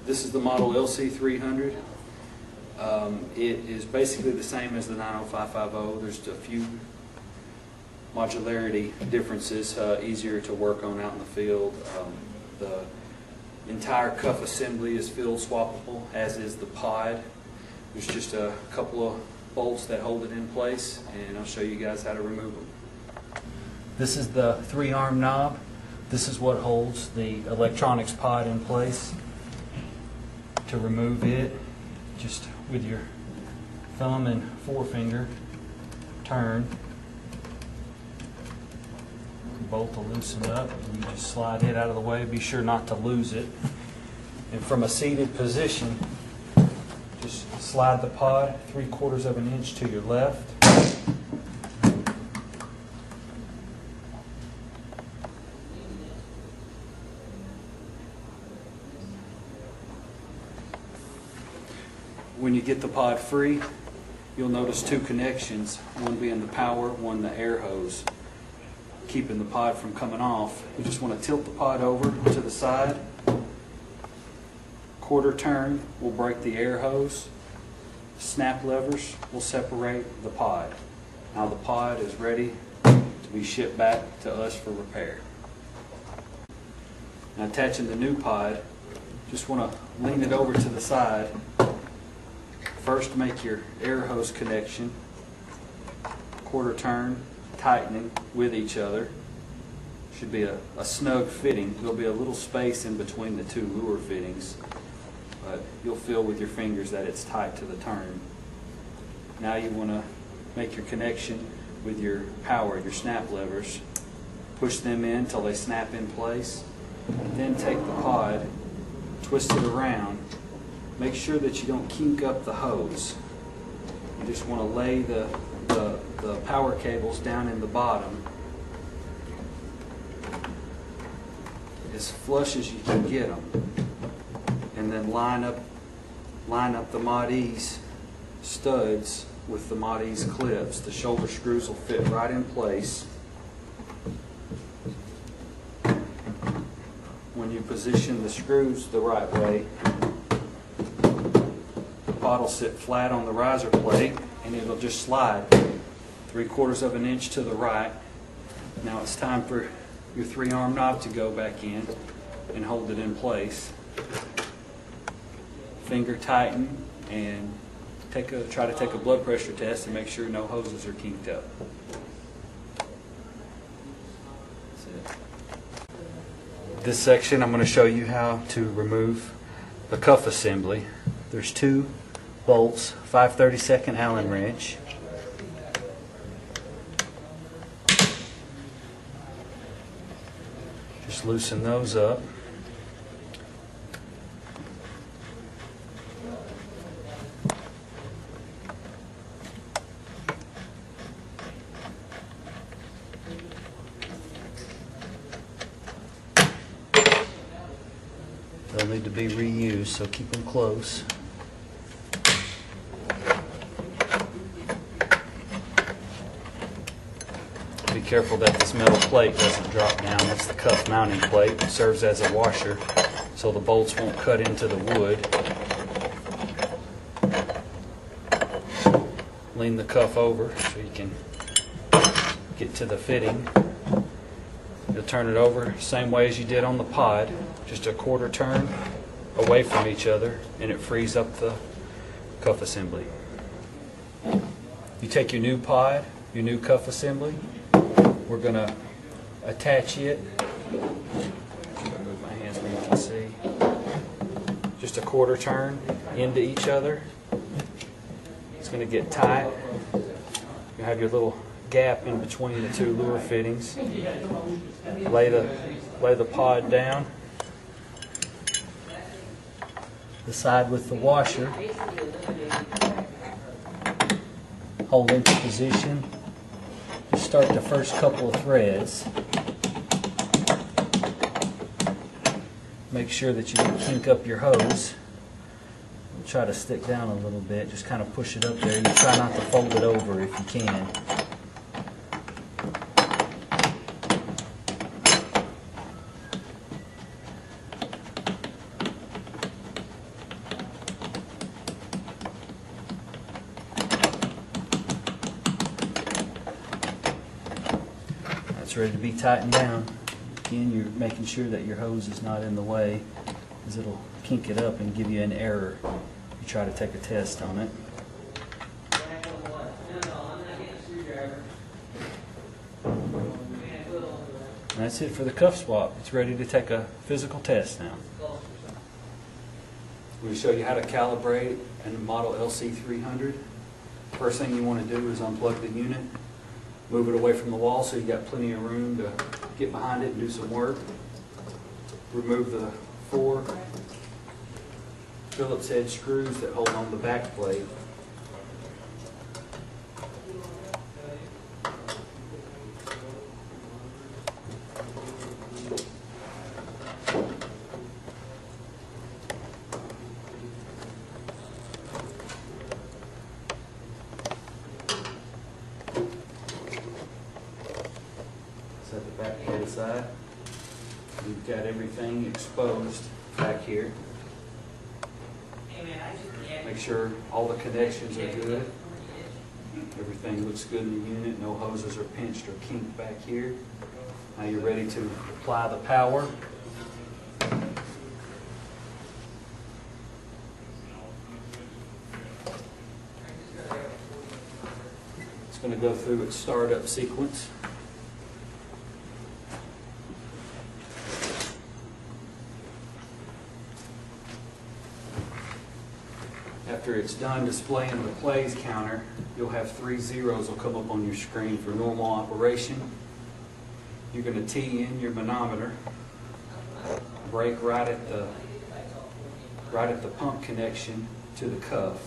This is the model LC300. It is basically the same as the 90550. There's a few modularity differences, easier to work on out in the field. The entire cuff assembly is field swappable, as is the pod. There's just a couple of bolts that hold it in place, and I'll show you guys how to remove them. This is the 3-arm knob. This is what holds the electronics pod in place. To remove it, just with your thumb and forefinger, turn. The bolt will loosen up, and you just slide it out of the way. Be sure not to lose it. And from a seated position, just slide the pod 3/4 of an inch to your left. When you get the pod free, you'll notice 2 connections, one being the power, one the air hose, keeping the pod from coming off. You just want to tilt the pod over to the side. Quarter turn will break the air hose. Snap levers will separate the pod. Now the pod is ready to be shipped back to us for repair. Now attaching the new pod, just want to lean it over to the side. First, make your air hose connection, quarter turn, tightening with each other. Should be a snug fitting. There'll be a little space in between the 2 lure fittings, but you'll feel with your fingers that it's tight to the turn. Now you want to make your connection with your power, your snap levers. Push them in until they snap in place. Then take the pod, twist it around. Make sure that you don't kink up the hose. You just want to lay the power cables down in the bottom as flush as you can get them, and then line up the Mod E's studs with the Mod E's clips. The shoulder screws will fit right in place. When you position the screws the right way, the pod will sit flat on the riser plate, and it'll just slide 3/4 of an inch to the right. Now it's time for your 3-arm knob to go back in and hold it in place. Finger tighten and try to take a blood pressure test and make sure no hoses are kinked up. That's it. This section I'm going to show you how to remove the cuff assembly. There's 2 bolts, 5/32 Allen wrench. Just loosen those up. They'll need to be reused, so keep them close. Be careful that this metal plate doesn't drop down. That's the cuff mounting plate. It serves as a washer so the bolts won't cut into the wood. Lean the cuff over so you can get to the fitting. You'll turn it over same way as you did on the pod, just a quarter turn away from each other, and it frees up the cuff assembly. You take your new pod, your new cuff assembly, we're going to attach it. Move my hands where you can see. Just a quarter turn into each other. It's going to get tight. You have your little gap in between the 2 lure fittings. Lay the pod down. The side with the washer. Hold into position. Just start the first couple of threads. Make sure that you don't kink up your hose. Try to stick down a little bit. Just kind of push it up there. You try not to fold it over if you can. ready to be tightened down. Again, you're making sure that your hose is not in the way, because it'll kink it up and give you an error. You try to take a test on it. And that's it for the cuff swap. It's ready to take a physical test now. We'll show you how to calibrate a model LC300. First thing you want to do is unplug the unit, move it away from the wall so you got plenty of room to get behind it and do some work. Remove the 4 Phillips head screws that hold on the back plate. Set the back plate aside. We've got everything exposed back here. Make sure all the connections are good. Everything looks good in the unit. No hoses are pinched or kinked back here. Now you're ready to apply the power. It's going to go through its startup sequence. After it's done displaying the plays counter, you'll have 3 zeros will come up on your screen for normal operation. You're going to tee in your manometer, break right at the pump connection to the cuff.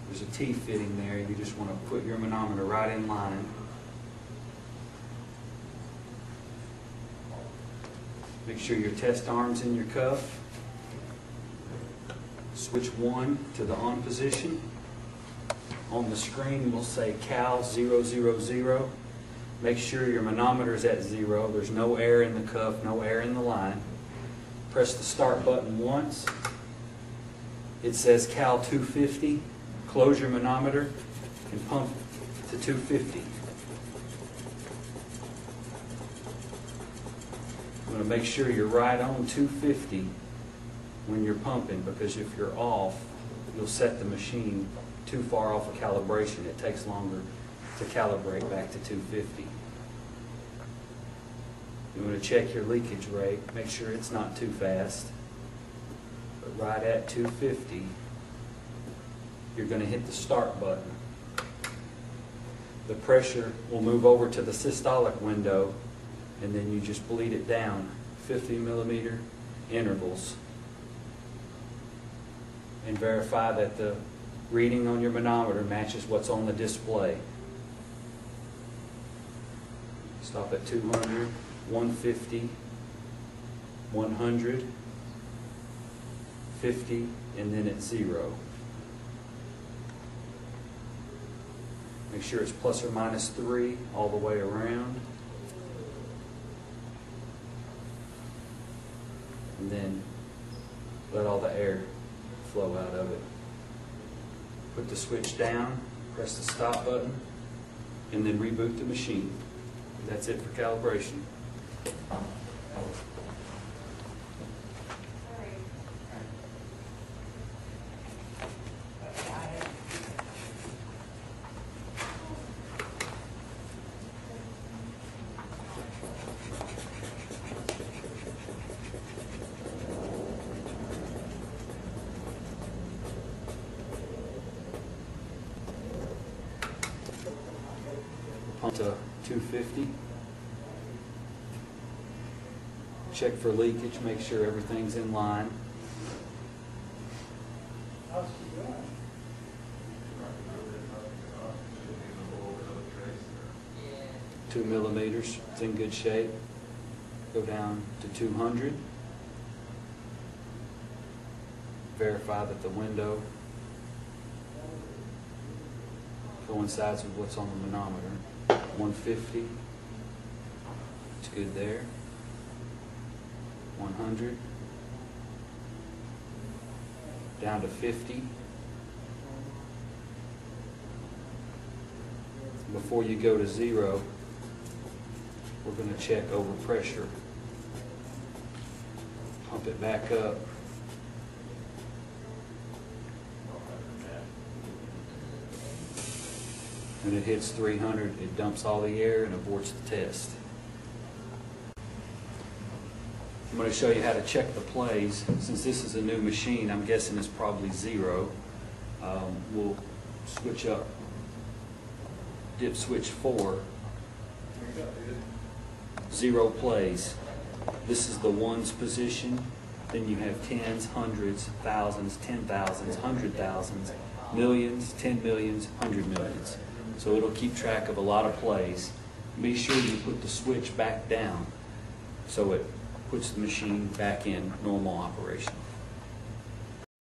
There's a T fitting there. You just want to put your manometer right in line. Make sure your test arm's in your cuff. Switch 1 to the on position. On the screen we'll say Cal 000. Make sure your manometer is at 0. There's no air in the cuff, no air in the line. Press the start button once. It says Cal 250. Close your manometer and pump to 250. You want to make sure you're right on 250 when you're pumping, because if you're off, you'll set the machine too far off of calibration. It takes longer to calibrate back to 250. You want to check your leakage rate. Make sure it's not too fast. But right at 250, you're going to hit the start button. The pressure will move over to the systolic window, and then you just bleed it down 50 millimeter intervals. And verify that the reading on your manometer matches what's on the display. Stop at 200, 150, 100, 50, and then at 0. Make sure it's plus or minus 3 all the way around. And then let all the air flow out of it. Put the switch down, press the stop button, and then reboot the machine. That's it for calibration. Pump to 250. Check for leakage, make sure everything's in line. Two millimeters, it's in good shape. Go down to 200. Verify that the window coincides with what's on the manometer. 150, it's good there. 100, down to 50. Before you go to 0, we're going to check over pressure. Pump it back up. When it hits 300, it dumps all the air and aborts the test. I'm going to show you how to check the plays. Since this is a new machine, I'm guessing it's probably 0. We'll switch up dip switch 4. 0 plays. This is the ones position. Then you have tens, hundreds, thousands, 10,000s, 100,000s, millions, 10 millions, 100 millions. So it'll keep track of a lot of plays. Be sure you put the switch back down so it puts the machine back in normal operation.